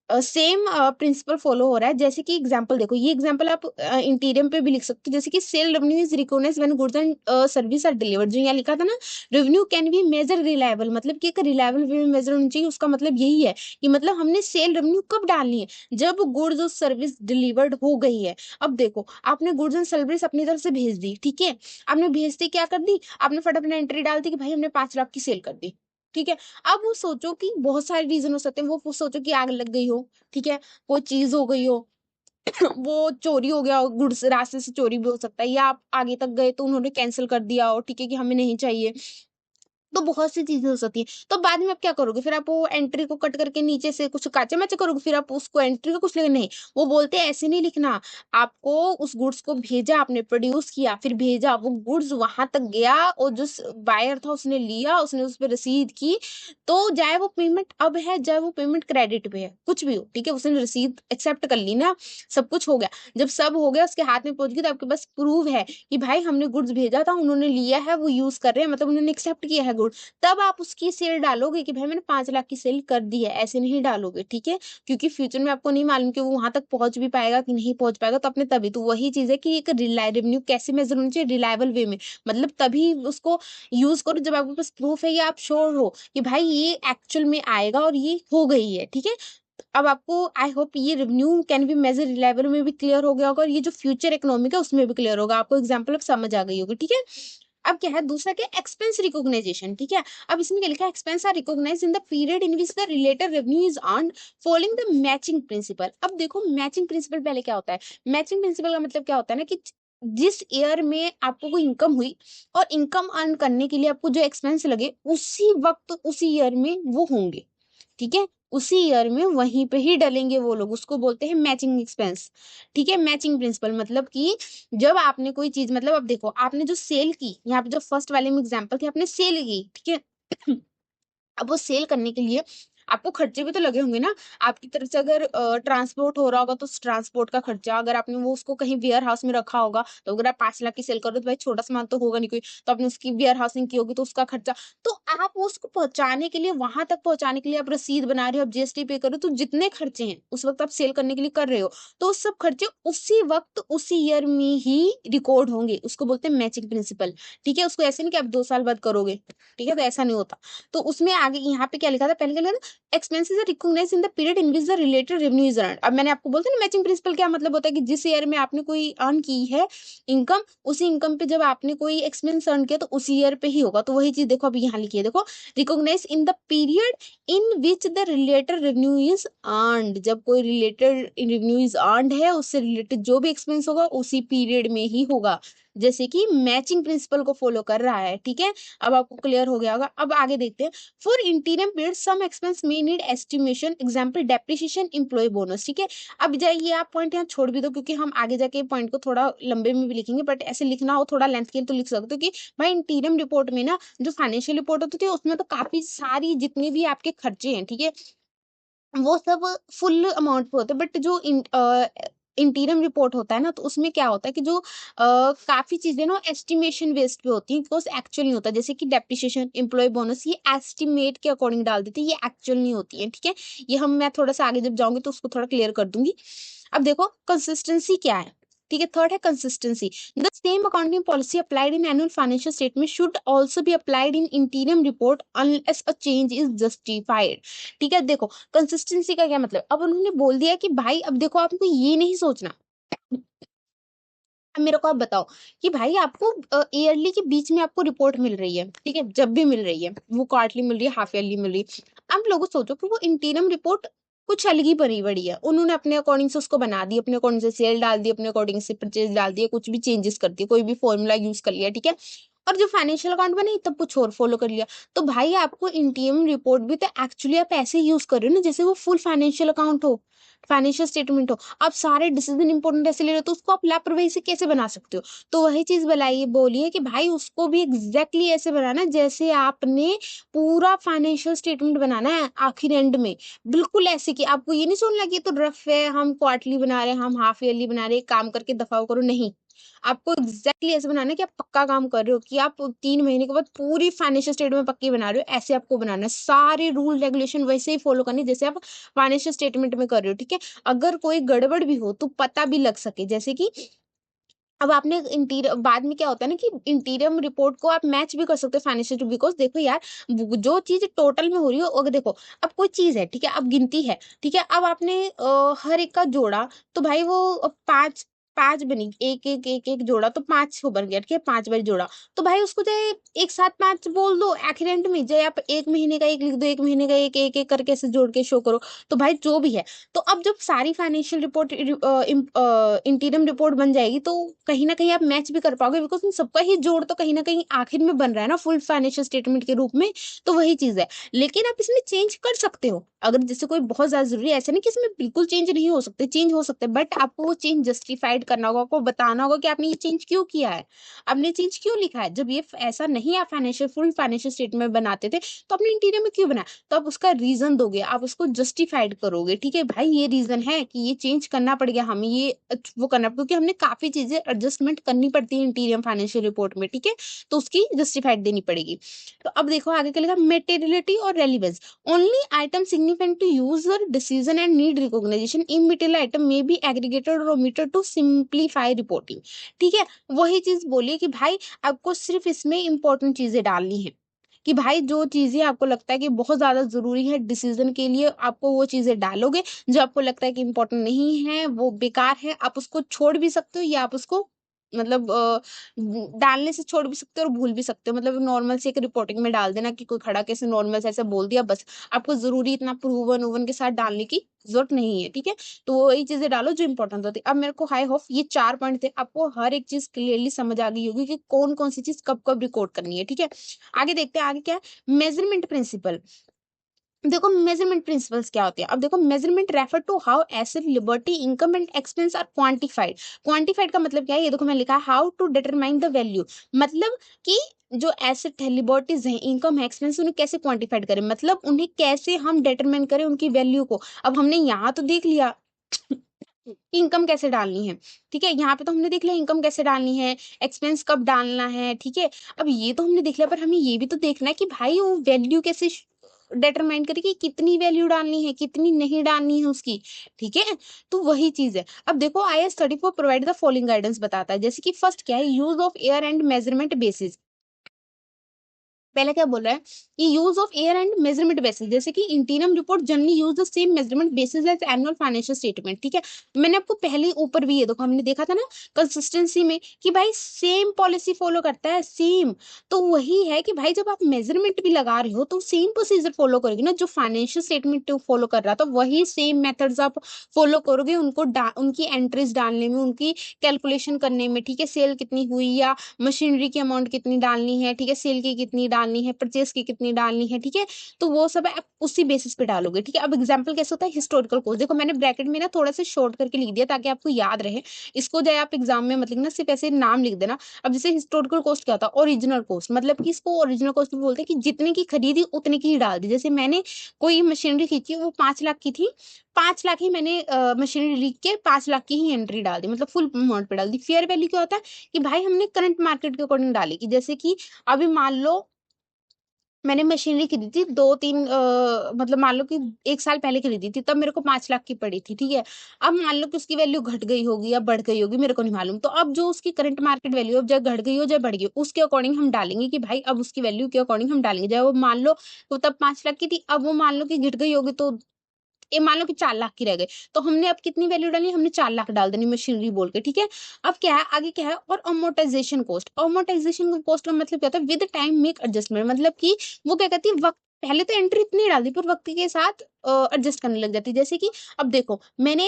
सेम प्रिंसिपल फॉलो हो रहा है। जैसे कि एग्जांपल देखो, ये एग्जांपल आप इंटीरियम पे भी लिख सकते हो, जैसे कि sale revenue is recognised when goods and service are delivered. जो यहाँ लिखा था ना, revenue can be measure reliable, मतलब कि एक रिलायबल वे में मेजर होनी चाहिए, उसका मतलब यही है कि मतलब हमने सेल रेवेन्यू कब डालनी है, जब गुड्स और सर्विस डिलीवर्ड हो गई है। अब देखो आपने गुड्स एंड सर्विस अपनी तरफ से भेज दी, ठीक है, आपने भेजते क्या कर दी, आपने फटाफट एंट्री डाल दी कि भाई हमने 5 लाख की सेल कर दी, ठीक है। अब वो सोचो कि बहुत सारे रीजन हो सकते हैं, वो सोचो कि आग लग गई हो, ठीक है, कोई चीज हो गई हो, वो चोरी हो गया हो, गुड्स रास्ते से चोरी भी हो सकता है, या आप आगे तक गए तो उन्होंने कैंसिल कर दिया हो, ठीक है, कि हमें नहीं चाहिए। तो बहुत सी चीजें हो सकती है। तो बाद में आप क्या करोगे, फिर आप वो एंट्री को कट करके नीचे से कुछ काचे माचे करोगे, फिर आप उसको एंट्री का कुछ लिखना नहीं। वो बोलते हैं ऐसे नहीं लिखना, आपको उस गुड्स को भेजा, आपने प्रोड्यूस किया, फिर भेजा, वो गुड्स वहां तक गया और जो बायर था उसने लिया, उसने उस पर रसीद की, तो चाहे वो पेमेंट अब है, चाहे वो पेमेंट क्रेडिट पे है, कुछ भी हो, ठीक है, उसने रसीद एक्सेप्ट कर ली ना, सब कुछ हो गया। जब सब हो गया उसके हाथ में पहुंच गई, तो आपके पास प्रूव है कि भाई हमने गुड्स भेजा था, उन्होंने लिया है, वो यूज कर रहे हैं, मतलब उन्होंने एक्सेप्ट किया है गुड। तब आप उसकी सेल डालोगे कि भाई मैंने 5 लाख की सेल कर दी है, ऐसे नहीं डालोगे, ठीक है, क्योंकि फ्यूचर में आपको नहीं मालूम कि वो वहां तक पहुंच भी पाएगा कि नहीं पहुंच पाएगा, तो अपने तभी तो वही चीज है कि एक रेवेन्यू कैसे मेजर होनी चाहिए, रिलायबल वे में, मतलब तभी उसको यूज करो जब आपके पास प्रूफ है या आप श्योर हो कि भाई ये एक्चुअल में आएगा और ये हो गई है, ठीक है। अब आपको आई होप ये revenue can be measure reliable में भी क्लियर हो गया होगा, और ये जो फ्यूचर इकोनॉमिक है उसमें भी क्लियर होगा, आपको एग्जाम्पल अब समझ आ गई होगी, ठीक है। अब क्या है दूसरा, क्या एक्सपेंस रिकॉग्नाइजेशन, ठीक है। अब इसमें क्या लिखा है, expense are recognised in the period in which the related revenue is earned following the matching principle. अब देखो मैचिंग प्रिंसिपल पहले क्या होता है, मैचिंग प्रिंसिपल का मतलब क्या होता है ना, कि जिस ईयर में आपको कोई इनकम हुई और इनकम अर्न करने के लिए आपको जो एक्सपेंस लगे, उसी वक्त उसी ईयर में वो होंगे, ठीक है, उसी ईयर में वहीं पे ही डलेंगे वो लोग, उसको बोलते हैं मैचिंग एक्सपेंस, ठीक है। मैचिंग प्रिंसिपल मतलब कि जब आपने कोई चीज, मतलब अब देखो आपने जो सेल की, यहाँ पे जो फर्स्ट वाले में एग्जांपल थी, आपने सेल की, ठीक है। अब वो सेल करने के लिए आपको खर्चे भी तो लगे होंगे ना, आपकी तरफ से अगर ट्रांसपोर्ट हो रहा होगा तो ट्रांसपोर्ट का खर्चा, अगर आपने वो उसको कहीं वेयर हाउस में रखा होगा, तो अगर आप 5 लाख की सेल कर रहे हो तो भाई छोटा सामान तो होगा नहीं कोई, तो आपने उसकी वेयर हाउसिंग की होगी तो उसका खर्चा। तो आप उसको पहुंचाने के लिए, वहां तक पहुंचाने के लिए आप रसीद बना रहे हो, आप जीएसटी पे कर रहे हो, तो जितने खर्चे हैं उस वक्त आप सेल करने के लिए कर रहे हो, तो सब खर्चे उसी वक्त उसी ईयर में ही रिकॉर्ड होंगे, उसको बोलते हैं मैचिंग प्रिंसिपल, ठीक है। उसको ऐसे नहीं कि आप 2 साल बाद करोगे, ठीक है, तो ऐसा नहीं होता। तो उसमें आगे यहाँ पे क्या लिखा था, पहले क्या लिखा था, expenses are recognised in the period in which the related revenue is earned. अब मैंने आपको बोलता ना मैचिंग प्रिंसिपल क्या मतलब होता है, कि जिस ईयर में आपने कोई अर्न की है इनकम, उसी इनकम पे जब आपने कोई एक्सपेंस अर्न किया तो उसी ईयर पे ही होगा। तो वही चीज देखो अभी यहाँ लिखी है, देखो recognise in the period in which the related revenue is earned, जब कोई रिलेटेड रेवेन्यू इज अर्नड है उससे रिलेटेड जो भी एक्सपेंस होगा उसी पीरियड में ही होगा, जैसे कि मैचिंग प्रिंसिपल को फॉलो कर रहा है, ठीक है। अब आपको क्लियर हो गया होगा। अब आगे देखते हैं, for interim period some expense may need estimation, example depreciation, employ bonus, ठीक है। अब जाइए आप पॉइंट यहाँ छोड़ भी दो, क्योंकि हम आगे जाके पॉइंट को थोड़ा लंबे में भी लिखेंगे, बट ऐसे लिखना हो थोड़ा लेंथ के लिए तो लिख सकते हो कि भाई इंटीरियम रिपोर्ट में ना, जो फाइनेंशियल रिपोर्ट होती है उसमें तो काफी सारी जितने भी आपके खर्चे हैं, ठीक है, वो सब फुल अमाउंट पे होते हैं, बट जो इंटीरियम रिपोर्ट होता है ना, तो उसमें क्या होता है कि जो काफी चीजें ना एस्टिमेशन बेस्ड पे होती हैं, बिकॉज एक्चुअल नहीं होता, जैसे कि डेप्रिसिएशन, एम्प्लॉय बोनस, ये एस्टिमेट के अकॉर्डिंग डाल देते हैं, ये एक्चुअल नहीं होती है, ठीक है। ये मैं थोड़ा सा आगे जब जाऊंगी तो उसको थोड़ा क्लियर कर दूंगी। अब देखो कंसिस्टेंसी क्या है, ठीक है, थर्ड है consistency, the same accounting policy applied in annual financial statement should also be applied in interim report unless a change is justified, ठीक है। देखो कंसिस्टेंसी का क्या मतलब, अब उन्होंने बोल दिया कि भाई अब देखो आपको ये नहीं सोचना, अब मेरे को आप बताओ कि भाई आपको ईयरली के बीच में आपको रिपोर्ट मिल रही है, ठीक है, जब भी मिल रही है, वो क्वार्टरली मिल रही है, हाफ ईयरली मिल रही है। अब लोगों सोचो कि वो इंटीरियम रिपोर्ट कुछ अलग ही बनी बड़ी है, उन्होंने अपने अकॉर्डिंग से उसको बना दी, अपने अकॉर्डिंग से सेल डाल दी, अपने अकॉर्डिंग से परचेज डाल दिया, कुछ भी चेंजेस कर दिए, कोई भी फॉर्मूला यूज कर लिया, ठीक है। और जो फाइनेंशियल अकाउंट बने तब कुछ और फॉलो कर लिया। तो भाई आपको इंटीरियम रिपोर्ट भी तो एक्चुअली आप ऐसे यूज कर रहे हो ना जैसे वो फुल फाइनेंशियल अकाउंट हो, फाइनेंशियल स्टेटमेंट हो। आप सारे डिसीजन इंपॉर्टेंट ऐसे ले रहे हो तो उसको आप लापरवाही से कैसे बना सकते हो? तो वही चीज बनाइए, बोलिए कि भाई उसको भी एग्जैक्टली ऐसे बनाना जैसे आपने पूरा फाइनेंशियल स्टेटमेंट बनाना है आखिर एंड में। बिल्कुल ऐसे कि आपको ये नहीं सुनना कि ये तो रफ है, हम क्वार्टरली बना रहे हैं, हम हाफ ईयरली बना रहे हैं, काम करके दफाओ करो, नहीं। आपको एग्जैक्टली ऐसे बनाना है कि आप पक्का काम कर रहे हो, कि आप 3 महीने के बाद पूरी फाइनेंशियल स्टेटमेंट पक्की बना रहे हो, ऐसे आपको बनाना है। सारे रूल रेगुलेशन वैसे ही फॉलो करनी जैसे आप फाइनेंशियल स्टेटमेंट में कर रहे हो, ठीक है। अगर कोई गड़बड़ भी हो तो पता भी लग सके, जैसे कि अब आपने इंटीरियर, बाद में क्या होता है ना कि इंटीरियम रिपोर्ट को आप मैच भी कर सकते हो फाइनेंशियल, बिकॉज देखो यार, जो चीज टोटल में हो रही हो, अगर देखो अब कोई चीज है, ठीक है, अब गिनती है, ठीक है, अब आपने हर एक का जोड़ा, तो भाई वो पांच पांच बनी, एक एक एक एक जोड़ा तो 500 बन गया, ठीक है, 5 बार जोड़ा। तो भाई उसको चाहे एक साथ 5 बोल दो आखिर एंड में, चाहे आप एक महीने का एक लिख दो, एक महीने का एक एक एक करके ऐसे जोड़ के शो करो। तो भाई जो भी है, तो अब जब सारी फाइनेंशियल रिपोर्ट इंटीरियम रिपोर्ट बन जाएगी तो कहीं ना कहीं आप मैच भी कर पाओगे, बिकॉज उन सबका ही जोड़ तो कहीं ना कहीं आखिर में बन रहा है ना फुल फाइनेंशियल स्टेटमेंट के रूप में। तो वही चीज है। लेकिन आप इसमें चेंज कर सकते हो अगर जैसे कोई बहुत ज्यादा जरूरी है, ऐसा नहीं कि इसमें बिल्कुल चेंज नहीं हो सकते, चेंज हो सकते हैं, बट आपको वो चेंज जस्टिफाइड करना होगा, आपको बताना होगा कि आपने ये चेंज क्यों किया है, आपने चेंज क्यों लिखा है। जब ये ऐसा नहीं, आप फाइनेंशियल फुल फाइनेंशियल स्टेटमेंट बनाते थे तो अपने इंटीरियर में क्यों बनाया, तो आप उसका रीजन दोगे, आप उसको जस्टिफाइड करोगे, ठीक है भाई ये रीजन है कि ये चेंज करना पड़ गया हमें, ये वो करना, क्योंकि हमने काफी चीजें एडजस्टमेंट करनी पड़ती है इंटीरियर फाइनेंशियल रिपोर्ट में, ठीक है। तो उसकी जस्टिफाइड देनी पड़ेगी। तो अब देखो आगे क्या लिखा, मेटेरियलिटी और relevance, only item significant to user decision and need recognition immaterial item में बी एग्रीगेटेड और omitted टू सिंप्लीफाई रिपोर्टिंग, ठीक है। वही चीज बोलिए कि भाई आपको सिर्फ इसमें इंपॉर्टेंट चीजें डालनी है, कि भाई जो चीजें आपको लगता है कि बहुत ज्यादा जरूरी है डिसीजन के लिए, आपको वो चीजें डालोगे। जो आपको लगता है कि इंपॉर्टेंट नहीं है, वो बेकार है, आप उसको छोड़ भी सकते हो, या आप उसको मतलब डालने से छोड़ भी सकते हो और भूल भी सकते हो। मतलब नॉर्मल से एक रिपोर्टिंग में डाल देना कि कोई खड़ा कैसे नॉर्मल से ऐसे बोल दिया बस, आपको जरूरी इतना प्रूवन उवन के साथ डालने की जरूरत नहीं है, ठीक है। तो वही चीजें डालो जो इंपॉर्टेंट होती है। अब मेरे को हाई होप ये 4 पॉइंट थे, आपको हर एक चीज क्लियरली समझ आ गई होगी कि कौन कौन सी चीज कब कब रिकॉर्ड करनी है, ठीक है। आगे देखते हैं, आगे क्या है, मेजरमेंट प्रिंसिपल। देखो मेजरमेंट प्रिंसिपल्स क्या होते हैं, अब देखो measurement refer to how asset liberty income and expense are quantified. Quantified का मतलब क्या है, ये देखो मैं लिखा है how to determine the value, मतलब कि जो एसेट है, लिबर्टीज है, इनकम है, एक्सपेंस, उन्हें कैसे क्वांटिफाइड करें, मतलब उन्हें कैसे हम डिटरमाइन करें उनकी वैल्यू को। अब हमने यहाँ तो देख लिया कि इनकम कैसे डालनी है, ठीक है, यहाँ पे तो हमने देख लिया इनकम कैसे डालनी है, एक्सपेंस कब डालना है, ठीक है। अब ये तो हमने देख लिया, पर हमें ये भी तो देखना है कि भाई वो वैल्यू कैसे डिटरमाइन करें कि कितनी वैल्यू डालनी है, कितनी नहीं डालनी है उसकी, ठीक है। तो वही चीज है। अब देखो IS 34 provide the following guidance बताता है, जैसे कि फर्स्ट क्या है, use of air and measurement basis. पहले क्या बोल रहा है कि use of air and measurement basis, जैसे कि interim report generally use the same measurement basis as annual financial statement, ठीक है। मैंने आपको पहले ऊपर भी ये देखो हमने देखा था ना कंसिस्टेंसी में कि भाई सेम पॉलिसी फॉलो करता है, सेम। तो वही है कि भाई जब आप मेजरमेंट भी लगा रहे हो तो सेम प्रोसीजर फॉलो करोगे ना, जो फाइनेंशियल स्टेटमेंट फॉलो कर रहा तो वही सेम मेथड्स आप फॉलो करोगे, उनको उनकी एंट्रीज डालने में, उनकी कैलकुलेशन करने में, ठीक है, सेल कितनी हुई या मशीनरी की अमाउंट कितनी डालनी है, ठीक है, सेल की कितनी डालनी है, परचेस की कितनी डालनी है, ठीक है। तो वो सब आप उसी बेसिस पे डालोगे, ठीक है। अब एग्जांपल कैसे होता है, हिस्टोरिकल कॉस्ट, देखो मैंने ब्रैकेट में ना थोड़ा सा शॉर्ट करके लिख दिया ताकि आपको याद रहे। इसको जाए आप एग्जाम में मतलब ना सिर्फ ऐसे नाम लिख देना। अब जैसे हिस्टोरिकल कॉस्ट क्या होता है, ओरिजिनल कॉस्ट, मतलब कि इसको ओरिजिनल कॉस्ट भी बोलते हैं, कि जितने की खरीदी उतने की ही डाल दी। जैसे मैंने कोई मशीनरी खींची, वो 5 लाख की थी, 5 लाख ही मैंने मशीनरी लिख के 5 लाख की ही एंट्री डाल दी, मतलब फुल अमाउंट पे डाल दी। फेयर वैल्यू क्या होता है कि भाई हमने करंट मार्केट के अकॉर्डिंग डाली, कि जैसे कि अभी मान लो मैंने मशीनरी खरीदी थी 2-3 मतलब मान लो कि 1 साल पहले खरीदी थी, तब मेरे को 5 लाख की पड़ी थी, ठीक है। अब मान लो कि उसकी वैल्यू घट गई होगी या बढ़ गई होगी, मेरे को नहीं मालूम। तो अब जो उसकी करंट मार्केट वैल्यू, अब चाहे घट गई हो चाहे बढ़ गई हो, उसके अकॉर्डिंग हम डालेंगे कि भाई अब उसकी वैल्यू के अकॉर्डिंग हम डालेंगे। चाहे वो मान लो तो तब 5 लाख की थी, अब वो मान लो कि घट गई होगी, तो ये मान लो कि 4 लाख की रह गई, तो हमने अब कितनी वैल्यू डाली, हमने 4 लाख डाल देनी मशीनरी बोल के, ठीक है। अब क्या है आगे क्या है, और अमोर्टाइजेशन कॉस्ट, अमोर्टाइजेशन कॉस्ट का मतलब क्या होता है, विद टाइम मेक एडजस्टमेंट, मतलब कि वो क्या कहती है, वक्त पहले तो एंट्री इतनी डाल दी पर वक्त के साथ एडजस्ट करने लग जाती है। जैसे कि अब देखो मैंने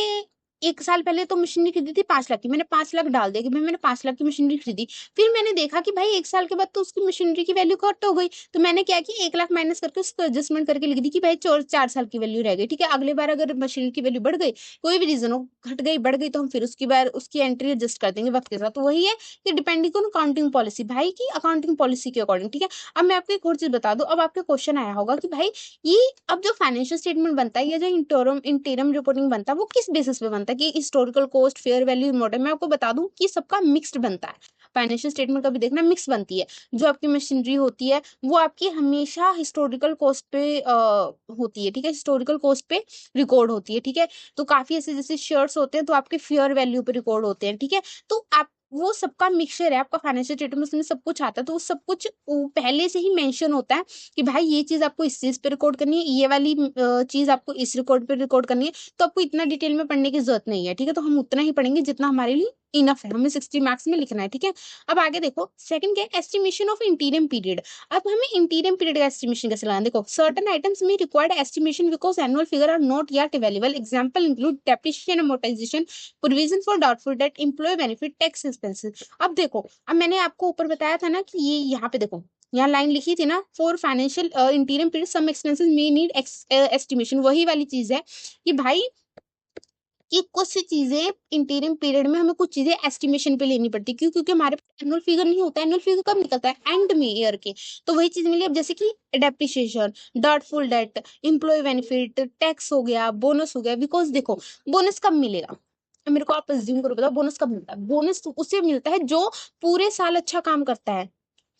1 साल पहले तो मशीनरी खरीदी थी 5 लाख की, मैंने 5 लाख डाल दिया कि भाई मैंने 5 लाख की मशीनरी खरीदी। फिर मैंने देखा कि भाई 1 साल के बाद तो उसकी मशीनरी की वैल्यू कट हो गई, तो मैंने क्या किया 1 लाख माइनस करके उसको एडजस्टमेंट करके लिख दी कि भाई 4 साल की वैल्यू रह गई, ठीक है। अगली बार अगर मशीनरी की वैल्यू बढ़ गई, कोई भी रीजन हो, घट गई, बढ़ गई, तो हम फिर उसकी बार उसकी एंट्री एडजस्ट कर देंगे वक्त के साथ। तो वही है कि डिपेंडिंग ऑन अकाउंटिंग पॉलिसी, भाई की अकाउंटिंग पॉलिसी के अकॉर्डिंग, ठीक है। अब मैं आपको एक और चीज बता दूं, अब आपके क्वेश्चन आया होगा कि भाई ये अब जो फाइनेंशियल स्टेटमेंट बनता है या जो इंटरम रिपोर्टिंग बनता है वो किस बेसिस पे बनता है, कि historical cost, fair value, model. मैं आपको बता दूं कि सबका मिक्स्ड बनता है। फाइनेंशियल स्टेटमेंट का भी देखना मिक्स बनती है। जो आपकी मशीनरी होती है वो आपकी हमेशा हिस्टोरिकल कॉस्ट पे होती है, ठीक है, हिस्टोरिकल कॉस्ट पे रिकॉर्ड होती है, ठीक है। तो काफी ऐसे जैसे शेयर्स होते हैं तो आपके फेयर वैल्यू पे रिकॉर्ड होते हैं, ठीक है। तो आप वो सबका मिक्सचर है, आपका फाइनेंशियल स्टेटमेंट उसमें सब कुछ आता है, तो वो सब कुछ पहले से ही मेंशन होता है कि भाई ये चीज आपको इस चीज पे रिकॉर्ड करनी है, ये वाली चीज आपको इस रिकॉर्ड पे रिकॉर्ड करनी है। तो आपको इतना डिटेल में पढ़ने की जरूरत नहीं है, ठीक है। तो हम उतना ही पढ़ेंगे जितना हमारे लिए इनफ है, हमें 60 मार्क्स में लिखना है, ठीक है। अब आगे देखो, सेकंड क्या है, एस्टिमेशन ऑफ इंटीरियम पीरियड। अब हमें इंटीरियम पीरियड का एस्टिमेशन कैसे लगाना है, देखो सर्टेन आइटम्स में required estimation because annual figure are not yet available, example include depreciation, amortisation, provision for doubtful debt, employ benefit, tax expenses. अब देखो, अब मैंने आपको ऊपर बताया था ना कि ये यहाँ पे देखो, यहाँ लाइन लिखी थी ना, for financial interim period some expenses may need estimation, वही वाली चीज है कि भाई कि कुछ चीजें इंटीरियम पीरियड में हमें कुछ चीजें एस्टिमेशन पे लेनी पड़ती है, क्यों, क्योंकि हमारे पास एनुअल फिगर नहीं होता। एनुअल फिगर कब निकलता है, एंड में ईयर के। तो वही चीज मिली, अब जैसे कि depreciation, doubtful debt, employ benefit, tax हो गया, बोनस हो गया। बिकॉज देखो बोनस कब मिलेगा, अब मेरे को आप अज्यूम करो, बताओ बोनस कब मिलता है। बोनस उसे मिलता है जो पूरे साल अच्छा काम करता है,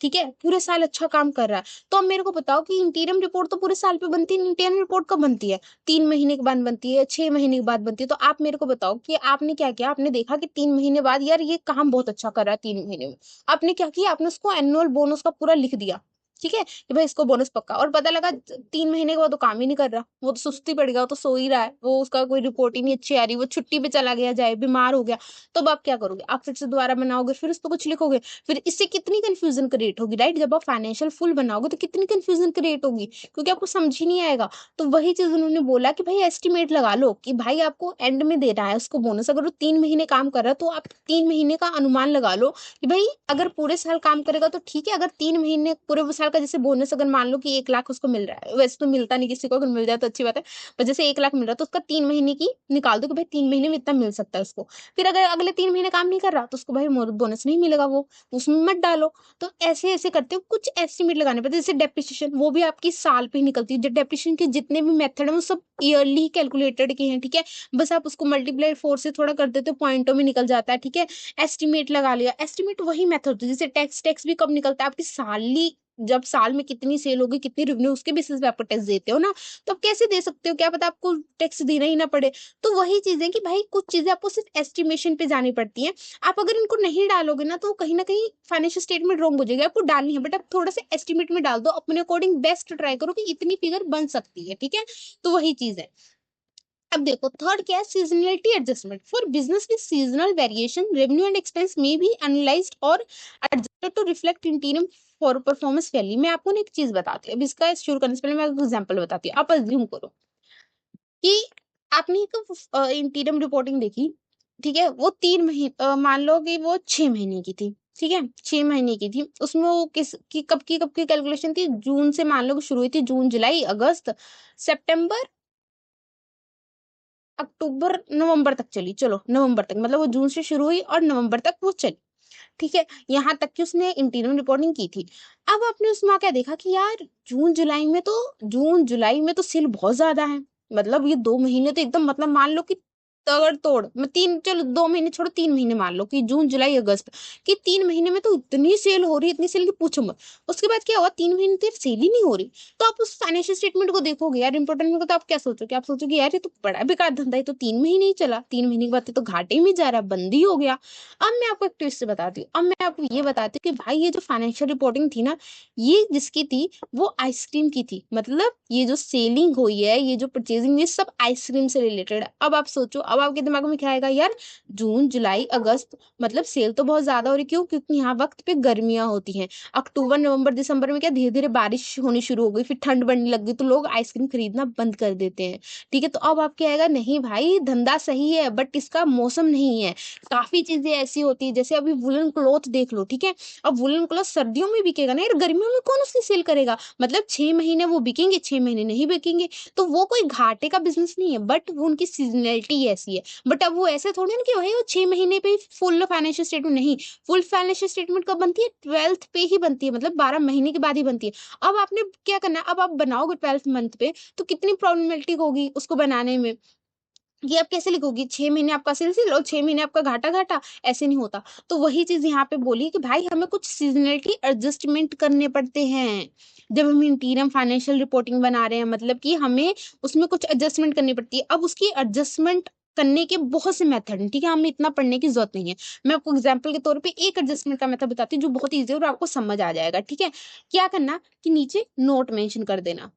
ठीक है, पूरे साल अच्छा काम कर रहा है। तो अब मेरे को बताओ कि इंटीरियम रिपोर्ट तो पूरे साल पे बनती है, इंटीरियम रिपोर्ट कब बनती है, 3 महीने के बाद बनती है, 6 महीने के बाद बनती है। तो आप मेरे को बताओ कि आपने क्या किया, आपने देखा कि 3 महीने बाद यार ये काम बहुत अच्छा कर रहा है 3 महीने में, आपने क्या किया, आपने उसको एनुअल बोनस का पूरा लिख दिया, ठीक है, कि भाई इसको बोनस पक्का। और पता लगा 3 महीने के बाद वो काम ही नहीं कर रहा, वो तो सुस्ती पड़ गया, वो तो सो ही रहा है, वो उसका कोई रिपोर्ट ही नहीं अच्छी आ रही, वो छुट्टी पे चला गया, जाए बीमार हो गया। तो अब आप क्या करोगे, आप फिर से दोबारा बनाओगे, फिर उस पर कुछ लिखोगे, फिर इससे कितनी कंफ्यूजन क्रिएट होगी, राइट। जब आप फाइनेंशियल फुल बनाओगे तो कितनी कंफ्यूजन क्रिएट होगी, क्योंकि आपको समझ ही नहीं आएगा। तो वही चीज उन्होंने बोला कि भाई एस्टिमेट लगा लो कि भाई आपको एंड में दे रहा है उसको बोनस, अगर वो 3 महीने काम कर रहा है तो आप 3 महीने का अनुमान लगा लो कि भाई अगर पूरे साल काम करेगा तो ठीक है, अगर 3 महीने पूरे साल का जैसे बोनस अगर मान लो कि 1 लाख उसको मिल रहा है, वैसे तो मिलता नहीं किसी को, अगर मिल जाए तो अच्छी बात है, पर जैसे 1 लाख मिल रहा है तो उसका 3 महीने की निकाल दो कि भाई 3 महीने में इतना मिल सकता है उसको। फिर अगर अगले 3 महीने काम नहीं कर रहा तो उसको भाई बोनस नहीं मिलेगा, वो उसमें मत डालो। तो ऐसे ऐसे करते हो, कुछ एस्टिमेट लगाने पड़ते हैं। जैसे डेप्रिसिएशन, वो भी आपकी साल पे ही निकलती है, डेप्रिसिएशन के जितने भी मेथड है वो सब ईयरली कैलकुलेटेड के हैं, ठीक है। बस आप उसको मल्टीप्लाई 4 से थोड़ा कर देते हो, पॉइंटों में निकल जाता है, ठीक है। एस्टिमेट लगा लिया, एस्टिमेट वही मेथड होता है जैसे टैक्स, टैक्स भी कब निकलता है, आपकी साली जब साल में कितनी सेल होगी, कितनी रेवेन्यू, उसके बेसिस पे आपको टैक्स देते हो ना। तो आप कैसे दे सकते हो, क्या पता आपको टैक्स देना ही ना पड़े। तो वही चीज है कि भाई कुछ चीजें आपको सिर्फ एस्टिमेशन पे जानी पड़ती हैं। आप अगर इनको नहीं डालोगे ना तो कहीं ना कहीं फाइनेंशियल स्टेटमेंट रॉन्ग हो जाएगी, आपको डालनी है, बट आप थोड़ा सा एस्टिमेट में डाल दो, अपने अकॉर्डिंग बेस्ट ट्राई करो कि इतनी फिगर बन सकती है, ठीक है। तो वही चीज है। अब देखो थर्ड क्या है, seasonality adjustment for business with seasonal variation, revenue and expense may be analysed और adjusted to reflect interim for performance value. मैं आपको ना एक चीज बताती हूँ, अब इसका शुरू करने से पहले मैं आपको एग्जांपल बताती हूँ। आप अज्यूम करो कि आपने एक इंटीरियम रिपोर्टिंग देखी, ठीक है, वो 3 महीने मान लो कि वो 6 महीने की थी, ठीक है, 6 महीने की थी। उसमें वो कब की कैलकुलेशन थी, जून से मान लो कि शुरू हुई थी, जून जुलाई अगस्त सितंबर अक्टूबर नवंबर तक चली, चलो नवंबर तक, मतलब वो जून से शुरू हुई और नवंबर तक वो चली, ठीक है। यहाँ तक कि उसने इंटीरियम रिपोर्टिंग की थी। अब आपने उसमें क्या देखा कि यार जून जुलाई में तो सेल बहुत ज्यादा है, मतलब ये 2 महीने तो एकदम, मतलब मान लो कि तगड़ तोड़, मैं तीन, चलो 2 महीने छोड़ो, 3 महीने मान लो कि जून जुलाई अगस्त, कि 3 महीने में तो इतनी सेल हो रही है, इतनी सेल की पूछो मत। उसके बाद क्या हुआ, 3 महीने तो सेल ही नहीं हो रही। तो आप उस फाइनेंशियल स्टेटमेंट को देखोगे यार, इंपॉर्टेंट में, तो आप क्या सोचोगे, आप सोचोगे यार ये तो बड़ा बेकार धंधा है, तो 3 महीने ही चला, 3 महीने के बाद ये तो घाटे में जा रहा है, बंद ही हो गया। अब मैं आपको एक ट्विस्ट बताती हूँ, अब मैं आपको ये बताती हूँ कि भाई ये जो फाइनेंशियल रिपोर्टिंग थी ना, ये जिसकी थी वो आइसक्रीम की थी, मतलब ये जो सेलिंग हुई है, ये जो परचेजिंग, ये सब आइसक्रीम से रिलेटेड है। अब आप सोचो, अब अब आपके दिमाग में क्या आएगा, यार जून जुलाई अगस्त मतलब सेल तो बहुत ज्यादा हो रही, क्यों? क्योंकि यहाँ वक्त पे गर्मियां होती हैं। अक्टूबर नवंबर दिसंबर में क्या धीरे धीरे बारिश होनी शुरू हो गई, फिर ठंड बढ़ने लग गई, तो लोग आइसक्रीम खरीदना बंद कर देते हैं। ठीक है, तो अब आप क्या आएगा, नहीं भाई धंधा सही है बट इसका मौसम नहीं है। काफी चीजें ऐसी होती है, जैसे अभी वुलन क्लॉथ देख लो, ठीक है। अब वुलन क्लॉथ सर्दियों में बिकेगा ना यार, गर्मियों में कौन उसकी सेल करेगा? मतलब 6 महीने वो बिकेंगे, 6 महीने नहीं बिकेंगे। तो वो कोई घाटे का बिजनेस नहीं है, बट वो उनकी सीजनलिटी ऐसी है। बट अब वो ऐसे थोड़ी ना कि भाई वो 6 महीने पे ही फुल फाइनेंशियल स्टेटमेंट, नहीं। फुल फाइनेंशियल स्टेटमेंट कब बनती है? 12th पे ही बनती है, मतलब 12 महीने के बाद ही बनती है। अब आपने क्या करना है, अब आप बनाओगे 12th मंथ पे, तो कितनी प्रॉब्लमेटिक होगी उसको बनाने में। ये आप कैसे लिखोगी, 6 महीने आपका सेल और 6 महीने आपका घाटा घाटा, ऐसे नहीं होता। तो वही चीज यहाँ पे बोली कि भाई हमें कुछ सीजनलिटी एडजस्टमेंट करने पड़ते हैं जब हम इंटीरियम फाइनेंशियल रिपोर्टिंग बना रहे हैं, मतलब कि हमें उसमें कुछ एडजस्टमेंट करनी पड़ती है। अब उसकी एडजस्टमेंट करने के बहुत से मेथड हैं, ठीक है, हमें इतना पढ़ने की जरूरत नहीं है। मैं आपको एग्जाम्पल के तौर पे एक एडजस्टमेंट का मेथड बताती हूँ जो बहुत ईजी है और आपको समझ आ जाएगा, ठीक है। क्या करना कि नीचे नोट मेंशन कर देना।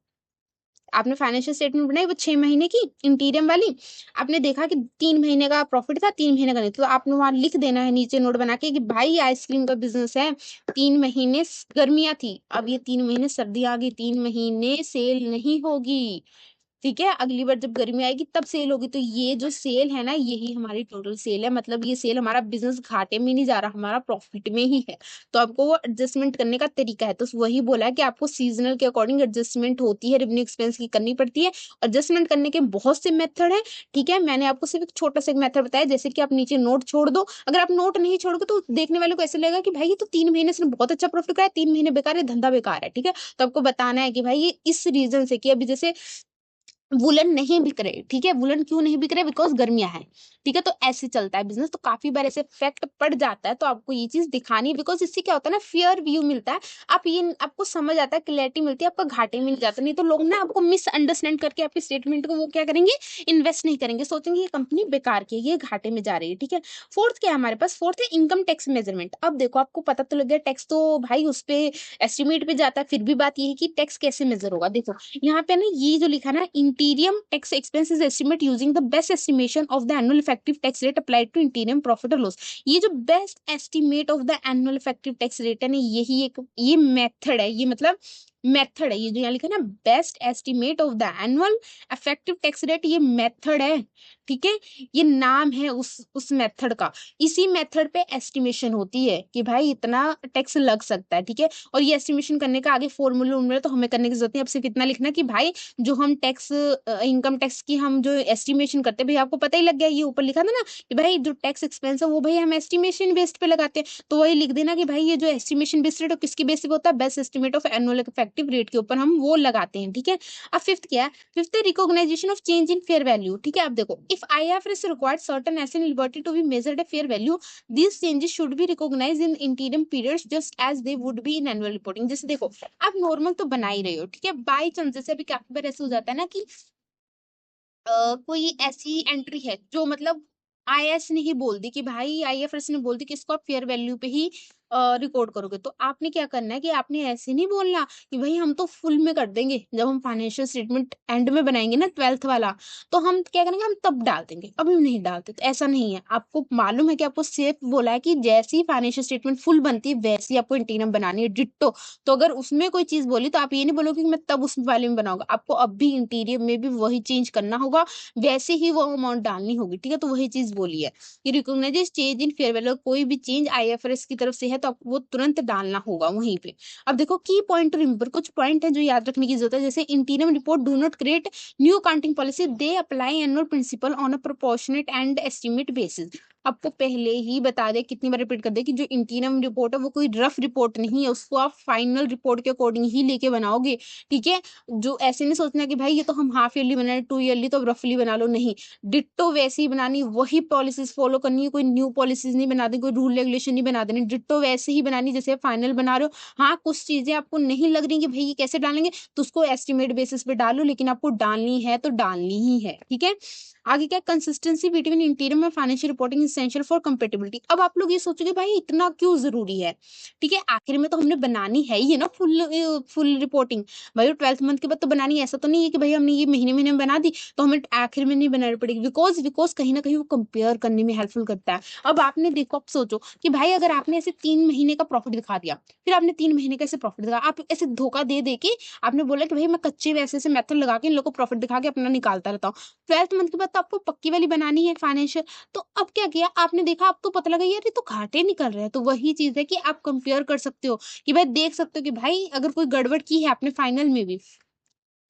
आपने फाइनेंशियल स्टेटमेंट बनाई वो 6 महीने की इंटीरियम वाली, आपने देखा कि 3 महीने का प्रॉफिट था, 3 महीने का नहीं, तो आपने वहां लिख देना है नीचे नोट बना के कि भाई आइसक्रीम का बिजनेस है, 3 महीने गर्मियां थी, अब ये 3 महीने सर्दी आ गई, 3 महीने सेल नहीं होगी। ठीक है, अगली बार जब गर्मी आएगी तब सेल होगी। तो ये जो सेल है ना, यही हमारी टोटल सेल है, मतलब ये सेल हमारा बिजनेस घाटे में नहीं जा रहा, हमारा प्रॉफिट में ही है। तो आपको वो एडजस्टमेंट करने का तरीका है, तो वही बोला है कि आपको सीजनल के अकॉर्डिंग एडजस्टमेंट होती है, रेवेन्यू एक्सपेंस की करनी पड़ती है। एडजस्टमेंट करने के बहुत से मेथड है, ठीक है। मैंने आपको सिर्फ एक छोटा सा एक मेथड बताया, जैसे कि आप नीचे नोट छोड़ दो। अगर आप नोट नहीं छोड़ोगे तो देखने वाले को ऐसे लगेगा कि भाई ये तो 3 महीने से बहुत अच्छा प्रॉफिट कराया, 3 महीने बेकार है, धंधा बेकार है, ठीक है। तो आपको बताना है कि भाई ये इस रीजन से कि अभी जैसे वुलन नहीं बिक रहे, ठीक है। वुलन क्यों नहीं बिक रहे? बिकॉज गर्मियां हैं, ठीक है। तो ऐसे चलता है बिजनेस, तो काफी बार ऐसे इफेक्ट पड़ जाता है, तो आपको ये चीज दिखानी है, बिकॉज इससे क्या होता है ना, फेयर व्यू मिलता है। आप ये आपको समझ आता है, क्लैरिटी मिलती है, आपका घाटे में नहीं जाता। नहीं तो लोग ना आपको मिसअंडरस्टैंड करके आपके स्टेटमेंट को वो क्या करेंगे, इन्वेस्ट नहीं करेंगे, सोचेंगे ये कंपनी बेकार की है, ये घाटे में जा रही है, ठीक है। फोर्थ क्या है हमारे पास? फोर्थ है इनकम टैक्स मेजरमेंट। अब देखो आपको पता तो लग गया, टैक्स तो भाई उस पे एस्टिमेट पे जाता है, फिर भी बात ये है कि टैक्स कैसे मेजर होगा। देखो यहाँ पे ना ये जो लिखा ना, interim tax expenses estimate using the best estimation of the annual effective tax rate applied to interim profit और लॉस। ये जो best estimate of the annual effective tax rate है ना, यही एक ये मेथड है, ये मतलब मेथड है, ये जो यहाँ लिखा है ना, best estimate of the annual effective tax rate, ये मेथड है, ठीक है। ये नाम है उस मेथड का। इसी मेथड पे एस्टिमेशन होती है कि भाई इतना टैक्स लग सकता है, ठीक है। और ये एस्टिमेशन करने का आगे फॉर्मूला उनमें तो हमें करने की जरूरत नहीं, अब सिर्फ इतना लिखना कि भाई जो हम टैक्स इनकम टैक्स की हम जो एस्टिमेशन करते हैं, भाई आपको पता ही लग गया, ये ऊपर लिखा था ना कि भाई जो टैक्स एक्सपेंस है वो भाई हम एस्टिमेशन बेस्ड पे लगाते हैं, तो वही लिख देना कि भाई ये जो एस्टिमेशन बेस्ड रेट है किसकी बेस पे होता है, best estimate of annual effective rate के ऊपर हम वो लगाते हैं, ठीक है। अब फिफ्थ क्या है? फिफ्थ है recognisation of change in fair value, ठीक है। आप देखो, if IFRS required certain asset and liberty to be measured at fair value, these changes should be recognized in interim periods just as they would be in annual reporting। जैसे देखो आप normal तो बना ही रहे हो, ठीक है, बाई चांस जैसे अभी काफी बार ऐसे हो जाता है ना कि कोई ऐसी एंट्री है जो मतलब IAS ने ही बोल दी कि भाई IFRS ने बोल दी कि इसको आप फेयर वैल्यू पे ही रिकॉर्ड करोगे, तो आपने क्या करना है कि आपने ऐसे नहीं बोलना कि भाई हम तो फुल में कर देंगे, जब हम फाइनेंशियल स्टेटमेंट एंड में बनाएंगे ना 12th वाला, तो हम क्या करेंगे, हम तब डाल देंगे, अभी नहीं डालते। तो ऐसा नहीं है, आपको मालूम है कि आपको सेफ बोला है कि जैसी फाइनेंशियल स्टेटमेंट फुल बनती है वैसी आपको इंटीरियम बनानी है, डिट्टो। तो अगर उसमें कोई चीज बोली तो आप ये नहीं बोलोगे कि मैं तब उस वाले में बनाऊंगा, आपको अब भी इंटीरियम में भी वही चेंज करना होगा, वैसे ही वो अमाउंट डालनी होगी, ठीक है। तो वही चीज बोली है कि recognise change in fair value, कोई भी चेंज IFRS की तरफ से है तो आपको वो तुरंत डालना होगा वहीं पे। अब देखो की पॉइंट टू रिमेंबर, कुछ पॉइंट है जो याद रखने की जरूरत है, जैसे इंटीरियम report do not create new accounting policy, they apply annual principal on a proportionate and estimate basis. आपको पहले ही बता दे, कितनी बार रिपीट कर दे कि जो इंटीरियम रिपोर्ट है वो कोई रफ रिपोर्ट नहीं है, उसको आप फाइनल रिपोर्ट के अकॉर्डिंग ही लेके बनाओगे, ठीक है। जो ऐसे नहीं सोचना कि भाई ये तो हम हाफ ईयरली बना रहे, 2 ईयरली तो रफली बना लो, नहीं। डिट्टो वैसी ही बनानी, वही पॉलिसीज फॉलो करनी है, कोई न्यू पॉलिसीज नहीं बना देनी, कोई रूल रेगुलेशन नहीं बना देनी, डिट्टो वैसे ही बनानी जैसे फाइनल बना रहे हो। हाँ, कुछ चीजें आपको नहीं लग रही कि भाई ये कैसे डालेंगे, तो उसको एस्टिमेट बेसिस पे डालो, लेकिन आपको डालनी है तो डालनी ही है, ठीक है। आगे क्या, कंसिस्टेंसी बिटवीन इंटीरियम और financial reporting essential for compatibility. अब आप लोग ये सोचोगे भाई इतना क्यों जरूरी है, ठीक है, आखिर में तो हमने बनानी है ही है ना फुल रिपोर्टिंग। भाई 12th मंथ के बाद तो बनानी है, ऐसा तो नहीं है कि भाई हमने ये महीने महीने में बना दी तो हमें आखिर में नहीं बनानी पड़ेगी, बिकॉज बिकॉज कहीं ना कहीं वो कंपेयर करने में हेल्पफुल करता है। अब आपने देखो, आप सोचो कि भाई अगर आपने ऐसे 3 महीने का प्रॉफिट दिखा दिया, फिर आपने 3 महीने का ऐसे प्रॉफिट दिखा, आप ऐसे धोखा दे दे के आपने बोला कि भाई मैं कच्चे वैसे से मेथड लगा के इन लोगों को प्रॉफिट दिखा के अपना निकालता रहता हूँ। 12th मंथ के बाद तो आपको पक्की वाली बनानी है फाइनेंशियल। तो अब क्या किया आपने, देखा अब तो पता लगा यार ये तो घाटे निकल रहे हैं। तो वही चीज है कि आप कंपेयर कर सकते हो कि भाई देख सकते हो कि भाई अगर कोई गड़बड़ की है आपने फाइनल में भी,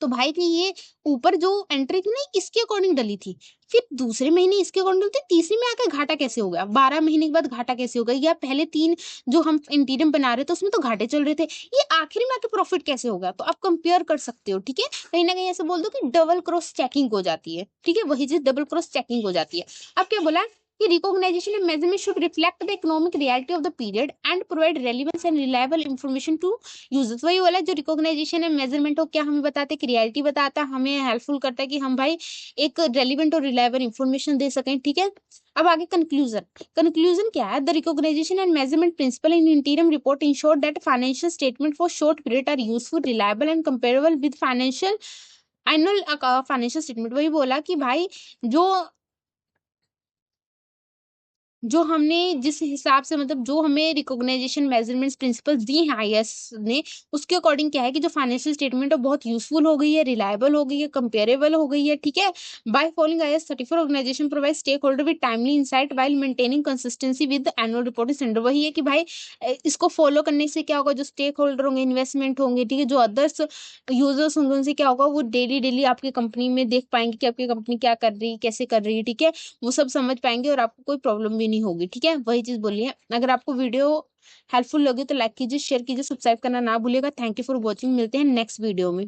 तो भाई कि ये ऊपर जो एंट्री थी ना इसके अकॉर्डिंग डली थी, फिर दूसरे महीने इसके अकॉर्डिंग डली थी, तीसरे में आकर घाटा कैसे हो गया, 12 महीने के बाद घाटा कैसे हो गया, या पहले 3 जो हम इंटीरियम बना रहे थे उसमें तो घाटे चल रहे थे, ये आखिरी में आके प्रॉफिट कैसे हो गया। तो आप कंपेयर कर सकते हो, ठीक है, कहीं ना कहीं ऐसे बोल दो कि डबल क्रॉस चेकिंग हो जाती है, ठीक है, वही चीज डबल क्रॉस चेकिंग हो जाती है। अब क्या बोला कि recognition and measurement should reflect the economic reality of the period and provide relevance and reliable information to users. वही वाला जो रिकॉग्नाइजेशन है मेजरमेंट हो, क्या हमें बताते हैं कि रियलिटी बताता है, हमें हेल्पफुल करता है कि हम भाई एक रेलिवेंट और रिलायबल इंफॉर्मेशन दे सकें, ठीक है। अब आगे कंक्लूजन, कंक्लूजन क्या है, the recognisation and measurement principle in interim report ensure that financial statement for short period are useful, reliable and comparable with financial annual financial statement. वही बोला कि भाई जो जो हमने जिस हिसाब से मतलब जो हमें रिकॉग्नाइजेशन मेजरमेंट्स प्रिंसिपल्स दी हैं आईएएस ने, उसके अकॉर्डिंग क्या है कि जो फाइनेंशियल स्टेटमेंट है बहुत यूजफुल हो गई है, रिलायबल हो गई है, कंपेरेबल हो गई है, ठीक है। By following IAS 34 organisation provide stakeholder with timely insight while maintaining consistency with annual reporting standard. वही है कि भाई इसको फॉलो करने से क्या होगा, जो स्टेक होल्डर होंगे, इन्वेस्टमेंट होंगे, ठीक है, जो अदर्स यूजर्स होंगे, उनसे क्या होगा, वो डेली डेली आपकी कंपनी में देख पाएंगे कि आपकी कंपनी क्या कर रही है, कैसे कर रही है, ठीक है, वो सब समझ पाएंगे और आपको कोई प्रॉब्लम भी नहीं होगी, ठीक है, वही चीज बोली है। अगर आपको वीडियो हेल्पफुल लगे तो लाइक कीजिए, शेयर कीजिए, सब्सक्राइब करना ना भूलिएगा। थैंक यू फॉर वॉचिंग, मिलते हैं नेक्स्ट वीडियो में।